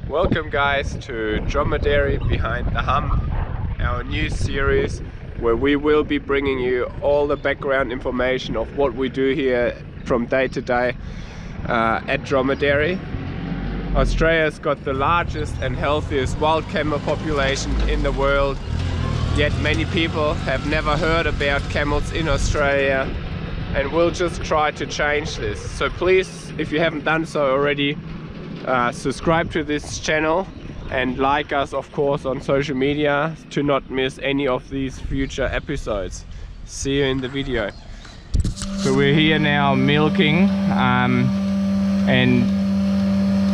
Welcome guys to DromeDairy Behind the Hump, our new series where we will be bringing you all the background information of what we do here from day to day at DromeDairy. Australia's got the largest and healthiest wild camel population in the world, yet many people have never heard about camels in Australia, and we'll just try to change this. So please, if you haven't done so already, subscribe to this channel and like us, of course, on social media to not miss any of these future episodes. See you in the video. So we're here now milking, and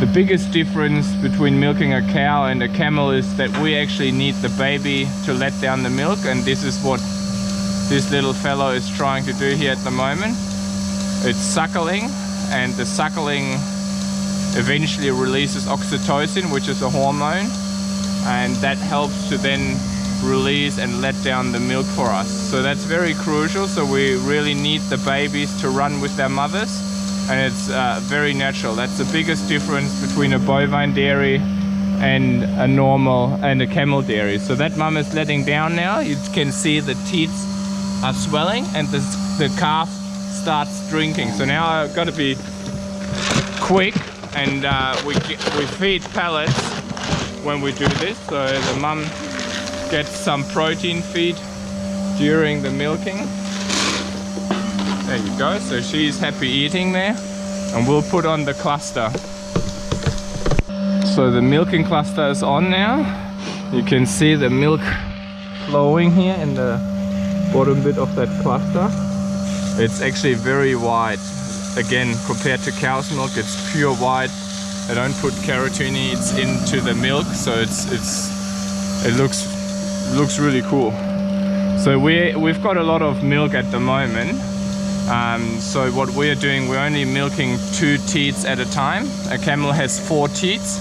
the biggest difference between milking a cow and a camel is that we actually need the baby to let down the milk, and this is what this little fellow is trying to do here at the moment. It's suckling, and the suckling eventually releases oxytocin, which is a hormone, and that helps to then release and let down the milk for us. So that's very crucial. So we really need the babies to run with their mothers, and it's very natural. That's the biggest difference between a bovine dairy and a normal and a camel dairy. So that mum is letting down now. You can see the teats are swelling and the calf starts drinking. So now I've got to be quick, and we feed pellets when we do this, so the mum gets some protein feed during the milking. There you go, so she's happy eating there, and we'll put on the cluster. So the milking cluster is on now. You can see the milk flowing here in the bottom bit of that cluster. It's actually very white. Again, compared to cow's milk, it's pure white. I don't put carotenoids into the milk, so it looks really cool. So we've got a lot of milk at the moment. So what we're doing, we're only milking 2 teats at a time. A camel has 4 teats,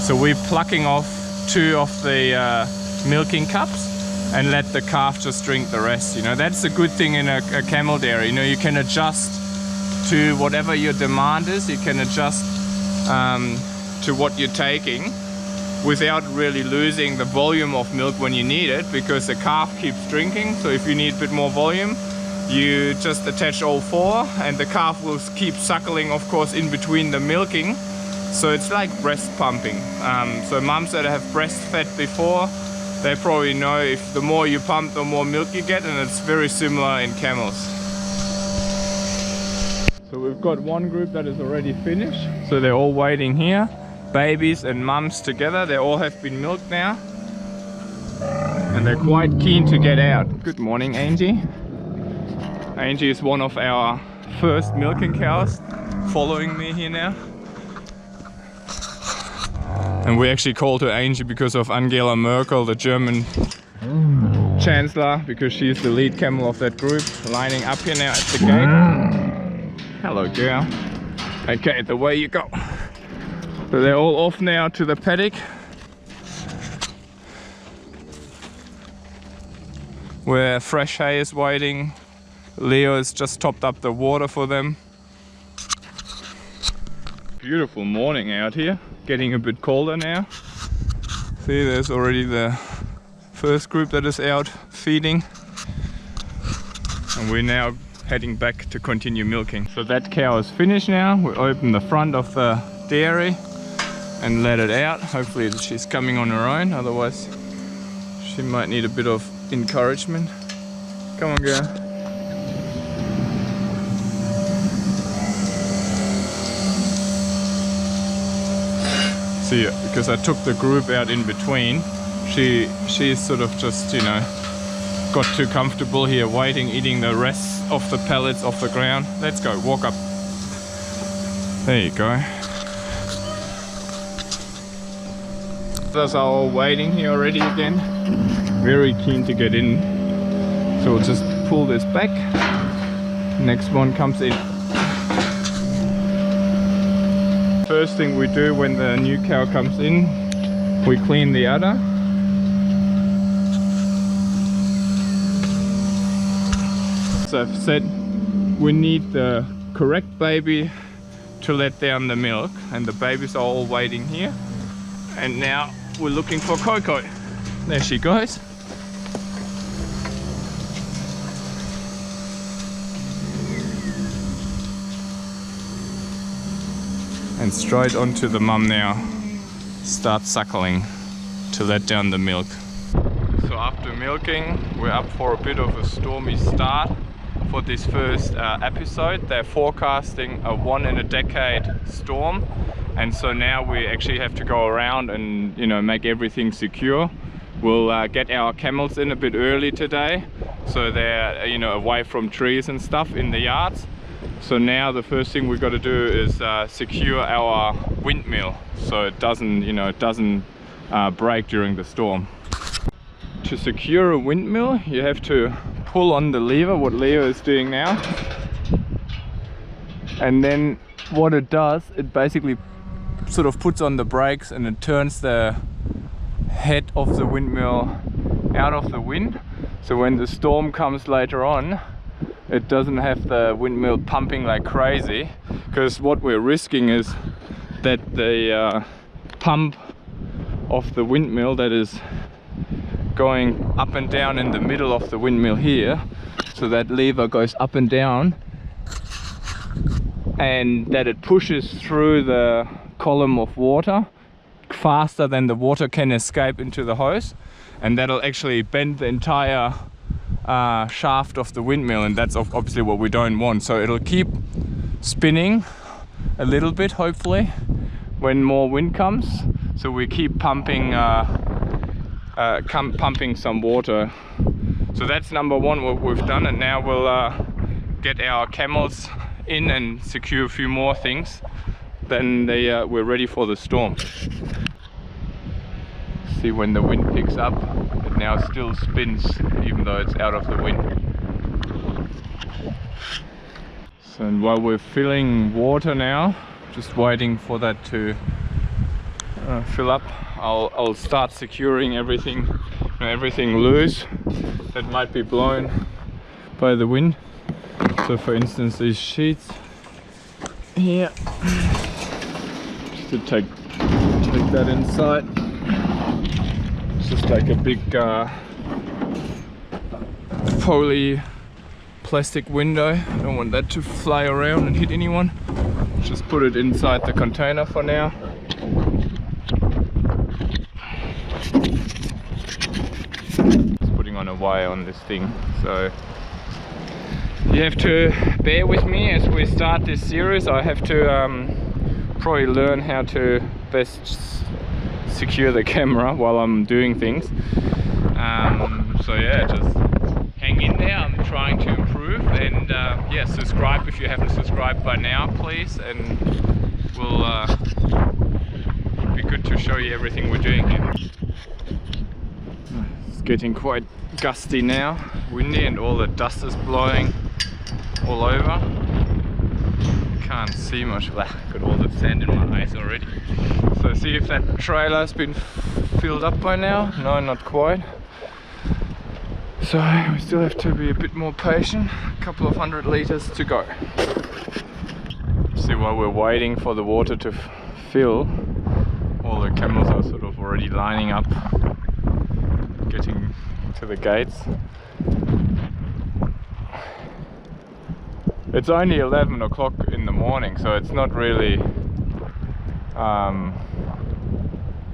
so we're plucking off 2 of the milking cups and let the calf just drink the rest. You know, that's a good thing in a camel dairy. You know, you can adjust to whatever your demand is. You can adjust to what you're taking without really losing the volume of milk when you need it, because the calf keeps drinking. So if you need a bit more volume, you just attach all 4, and the calf will keep suckling, of course, in between the milking. So it's like breast pumping. So mums that have breastfed before, they probably know if the more you pump, the more milk you get, and it's very similar in camels. So we've got one group that is already finished. So they're all waiting here, babies and mums together. They all have been milked now, and they're quite keen to get out. Good morning, Angie. Angie is one of our first milking cows, following me here now. And we actually called her Angie because of Angela Merkel, the German chancellor, because she's the lead camel of that group, lining up here now at the gate. Hello girl. Okay, the way you go. So they're all off now to the paddock, where fresh hay is waiting. Leo has just topped up the water for them. Beautiful morning out here, getting a bit colder now. See, there's already the first group that is out feeding, and we're now heading back to continue milking. So that cow is finished now. We open the front of the dairy and let it out. Hopefully she's coming on her own, otherwise she might need a bit of encouragement. Come on girl. See, because I took the group out in between, she's sort of just, you know, got too comfortable here waiting, eating the rest of the pellets off the ground. Let's go, walk up. There you go. Others are all waiting here already again. Very keen to get in. So we'll just pull this back. Next one comes in. First thing we do when the new cow comes in, we clean the udder. As I've said, we need the correct baby to let down the milk, and the babies are all waiting here. And now we're looking for Coco. There she goes. And straight onto the mum now. Start suckling to let down the milk. So after milking, we're up for a bit of a stormy start for this first episode. They're forecasting a 1 in a decade storm, and so now we actually have to go around and, you know, make everything secure. We'll get our camels in a bit early today, so they're, you know, away from trees and stuff in the yards. So now the first thing we've got to do is secure our windmill so it doesn't, you know, break during the storm. To secure a windmill, you have to pull on the lever, what Leo is doing now. And then what it does, it basically sort of puts on the brakes and it turns the head of the windmill out of the wind. So when the storm comes later on, it doesn't have the windmill pumping like crazy, because what we're risking is that the pump of the windmill that is going up and down in the middle of the windmill here, so that lever goes up and down, and that it pushes through the column of water faster than the water can escape into the hose, and that'll actually bend the entire shaft of the windmill, and that's obviously what we don't want. So it'll keep spinning a little bit, hopefully, when more wind comes. So we keep pumping pumping some water. So that's number one, what we've done, and now we'll get our camels in and secure a few more things. Then we're ready for the storm. See, when the wind picks up, it now still spins even though it's out of the wind. So and while we're filling water now, just waiting for that to fill up, I'll start securing everything, everything loose that might be blown by the wind. So for instance, these sheets here, just to take that inside. It's just like a big poly plastic window. I don't want that to fly around and hit anyone. Just put it inside the container for now. Just putting on a wire on this thing. So you have to bear with me as we start this series. I have to probably learn how to best secure the camera while I'm doing things. So yeah, just hang in there. I'm trying to improve, and yeah, subscribe if you haven't subscribed by now, please, and we'll be good to show you everything we're doing here. It's getting quite gusty now, windy, and all the dust is blowing all over. Can't see much. Got all the sand in my eyes already. So see if that trailer's been filled up by now. No, not quite. So we still have to be a bit more patient. A couple of 100 liters to go. See, while we're waiting for the water to fill, all the camels are sort of already lining up, getting to the gates. It's only 11 o'clock in the morning, so it's not really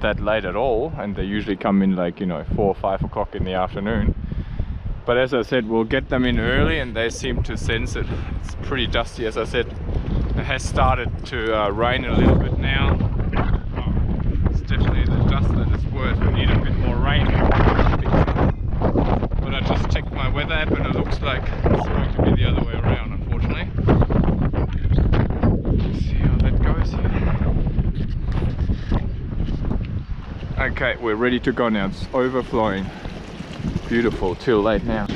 that late at all, and they usually come in like, you know, 4 or 5 o'clock in the afternoon. But as I said, we'll get them in early, and they seem to sense it. It's pretty dusty, as I said. It has started to rain a little bit now. It's definitely the dust that is worse. We need a bit more rain. But I just checked my weather app and it looks like it's going to be the other way around, unfortunately. Let's see how that goes here. Okay, we're ready to go now. It's overflowing. Beautiful, till late now. A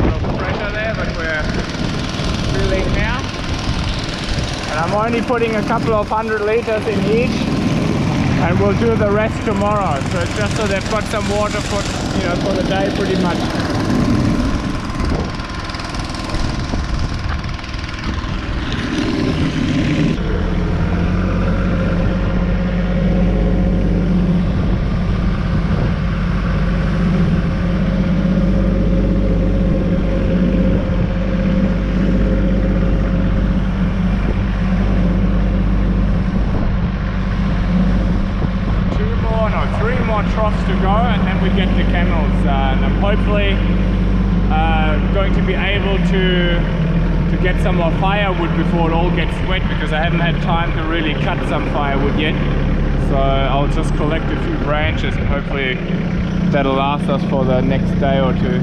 little pressure there, but we're filling now. And I'm only putting a couple of 100 liters in each, and we'll do the rest tomorrow. So it's just so they've got some water for, you know, for the day pretty much. more troughs to go, and then we get the camels. And I'm hopefully going to be able to get some more firewood before it all gets wet, because I haven't had time to really cut some firewood yet. So I'll just collect a few branches and hopefully that'll last us for the next day or two.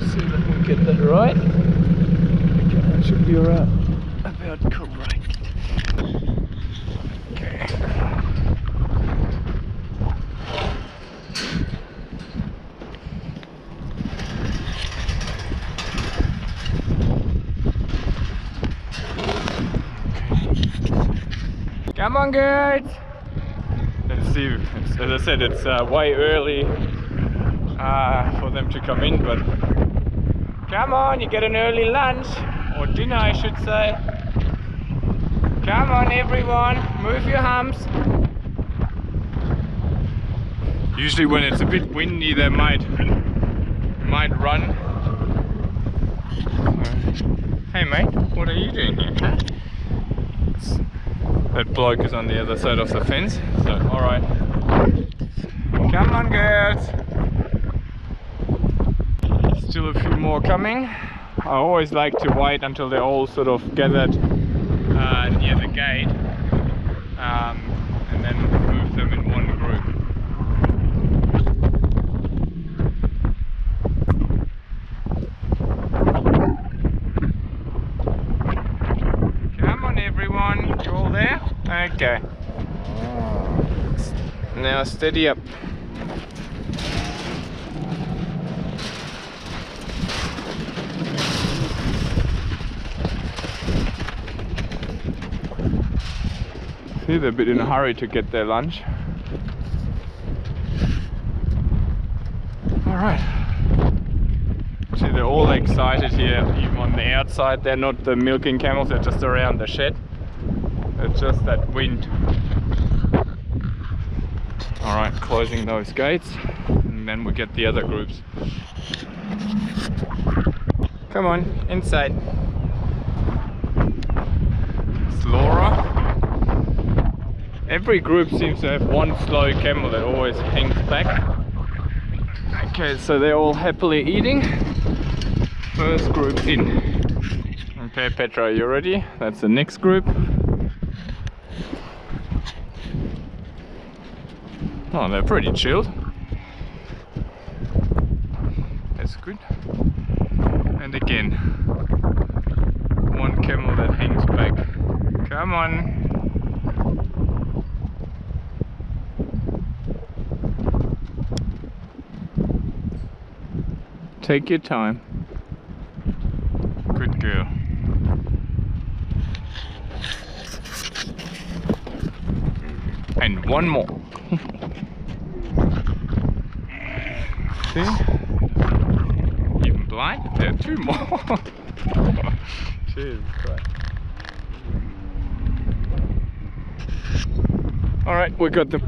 See if we can get that right. Okay, that should be alright. About correct. Okay. Come on, girls! Let's see. As I said, it's way early for them to come in, but come on, you get an early lunch, or dinner I should say. Come on everyone, move your humps. Usually when it's a bit windy they might run. Hey mate, what are you doing here? Huh? That bloke is on the other side of the fence, so alright. Come on girls! Still a few more coming. I always like to wait until they're all sort of gathered near the gate, and then move them in one group. Come on everyone, you all there? Okay. Now steady up. See, they're a bit in a hurry to get their lunch. Alright. See, they're all excited here, even on the outside. They're not the milking camels, they're just around the shed. It's just that wind. Alright, closing those gates, and then we get the other groups. Come on, inside. It's Laura. Every group seems to have one slow camel that always hangs back. Okay, so they're all happily eating. First group in. Okay, Petra, you ready? That's the next group. Oh, they're pretty chilled. That's good. And again, one camel that hangs back. Come on. Take your time. Good girl. And one more. See? Even blind? There are two more. Cheers, Christ. Alright, we got them.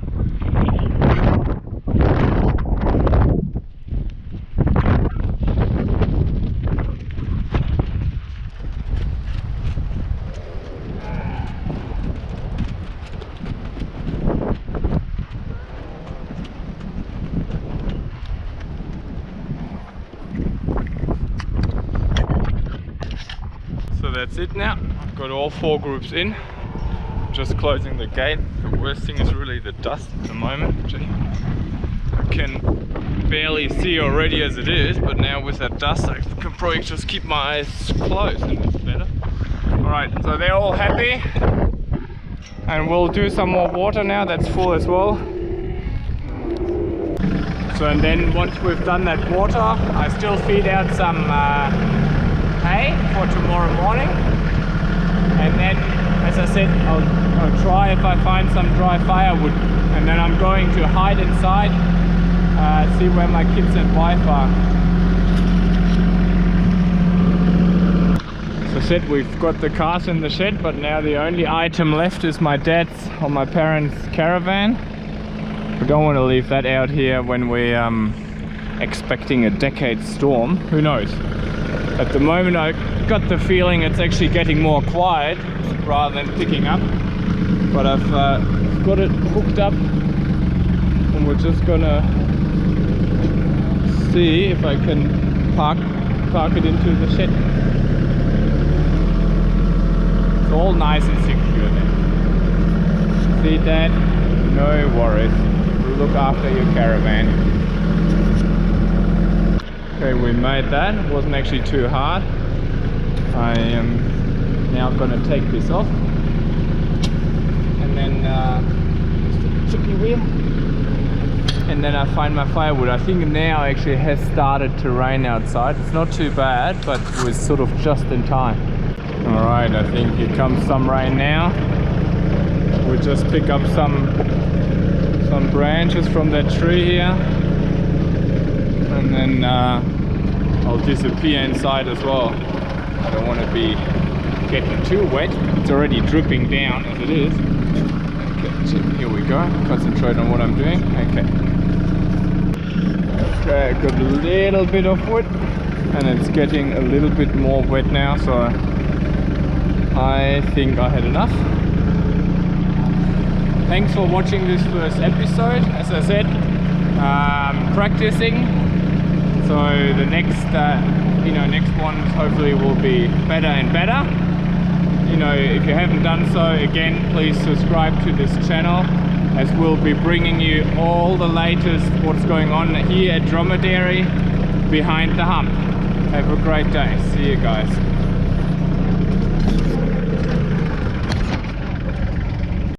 That's it now. I've got all 4 groups in. Just closing the gate. The worst thing is really the dust at the moment. Gee, I can barely see already as it is, but now with that dust I can probably just keep my eyes closed and it's better. Alright, so they're all happy. And we'll do some more water now, that's full as well. So and then once we've done that water, I still feed out some hay for tomorrow morning, and then as I said I'll try if I find some dry firewood, and then I'm going to hide inside, see where my kids and wife are. So I said we've got the cars in the shed, but now the only item left is my dad's or my parents' caravan. We don't want to leave that out here when we're expecting a decade storm. Who knows? At the moment I got the feeling it's actually getting more quiet rather than picking up. But I've got it hooked up and we're just gonna see if I can park it into the shed. It's all nice and secure there. See that? No worries. We'll look after your caravan. Okay, we made that. It wasn't actually too hard. I am now gonna take this off. And then just a chippy wheel. And then I find my firewood. I think now actually it has started to rain outside. It's not too bad, but it was sort of just in time. Alright, I think here comes some rain now. We'll just pick up some branches from that tree here. And then I'll disappear inside as well. I don't want to be getting too wet. It's already dripping down as it is. Okay, here we go. Concentrate on what I'm doing. Okay. Okay, got a little bit of wood and it's getting a little bit more wet now, so I think I had enough. Thanks for watching this first episode. As I said, practicing. So the next, next ones hopefully will be better and better. If you haven't done so, again, please subscribe to this channel, as we'll be bringing you all the latest what's going on here at DromeDairy behind the hump. Have a great day. See you guys.